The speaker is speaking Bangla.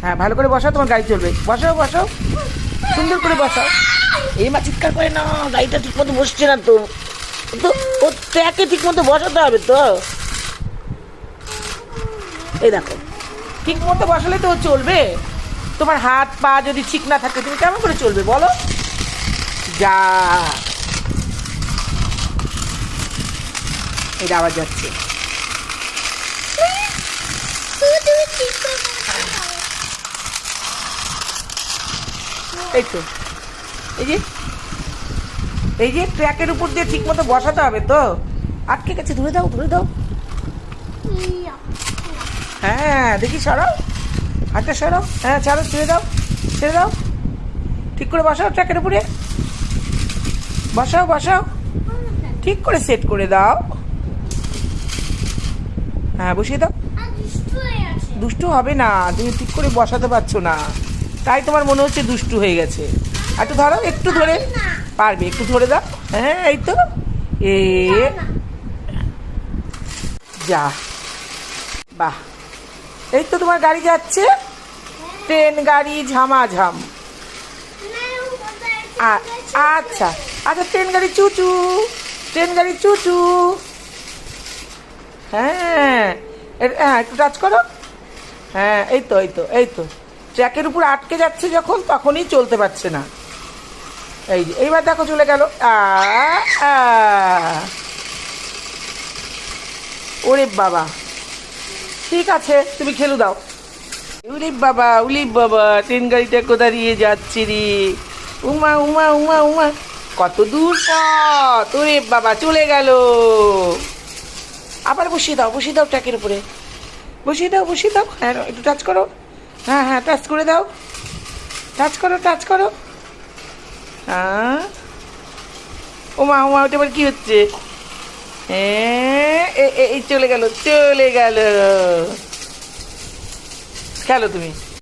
হ্যাঁ ভালো করে বসাও, তোমার গাড়ি চলবে। বসাও বসাও, সুন্দর করে বসাও। এই মা চিৎকার করে না, গাড়িটা ঠিক মতো বসছে না তো। তো ও ট্র্যাকে ঠিক মতো বসাতে হবে তো। এই দেখো, ঠিক মতো বসালে তো ও চলবে। তোমার হাত পা যদি ঠিক না থাকে তুমি কেমন করে চলবে বলো? যা, এটা আবার যাচ্ছে। এই তো, এই যে ট্র্যাকের উপর দিয়ে ঠিক মতো বসাতে হবে তো। আটকে গেছে, ধরে দাও ধরে দাও। হ্যাঁ দেখি, সরাও হাতটা, সরাও। হ্যাঁ ছাড়ো, ছেড়ে দাও ছেড়ে দাও। ঠিক করে বসাও ট্র্যাকের উপরে, বসাও বসাও, ঠিক করে সেট করে দাও। হ্যাঁ বসিয়ে দাও। দুষ্টু হবে না, তুমি ঠিক করে বসাতে পারছো না, তাই তোমার মনে হচ্ছে দুষ্টু হয়ে গেছে। একটু ধরো, একটু ধরে পারবে, একটু ধরে দাও। হ্যাঁ এই তো, এ যা, বাহ। এই তো তোমার গাড়ি যাচ্ছে, ট্রেন গাড়ি ঝামাঝাম। আচ্ছা আচ্ছা, ট্রেন গাড়ি চুচু, ট্রেন গাড়ি চুচু। হ্যাঁ হ্যাঁ, একটু টাচ করো। হ্যাঁ এই তো এই তো এই তো, ট্র্যাকের উপর আটকে যাচ্ছে যখন, তখনই চলতে পারছে না। এই যে এইবার দেখো চলে গেল। ওরে বাবা, ঠিক আছে তুমি খেলু দাও। উলি বাবা উলি বাবা, ট্রেন গাড়িটা কোথায় দিয়ে যাচ্ছে রে? উমা উমা উমা উমা, কত দূর পথ! ওরে বাবা চলে গেল। আবার বসিয়ে দাও, বসিয়ে দাও ট্র্যাকের উপরে, বসিয়ে দাও বসিয়ে দাও। হ্যাঁ একটু টাচ করো। হ্যাঁ হ্যাঁ টাচ করে দাও, টাচ করো টাচ করো। হ্যাঁ ওমা ওমা, ওটা আবার কি হচ্ছে? হ্যাঁ এই চলে গেল চলে গেল। খেলো তুমি।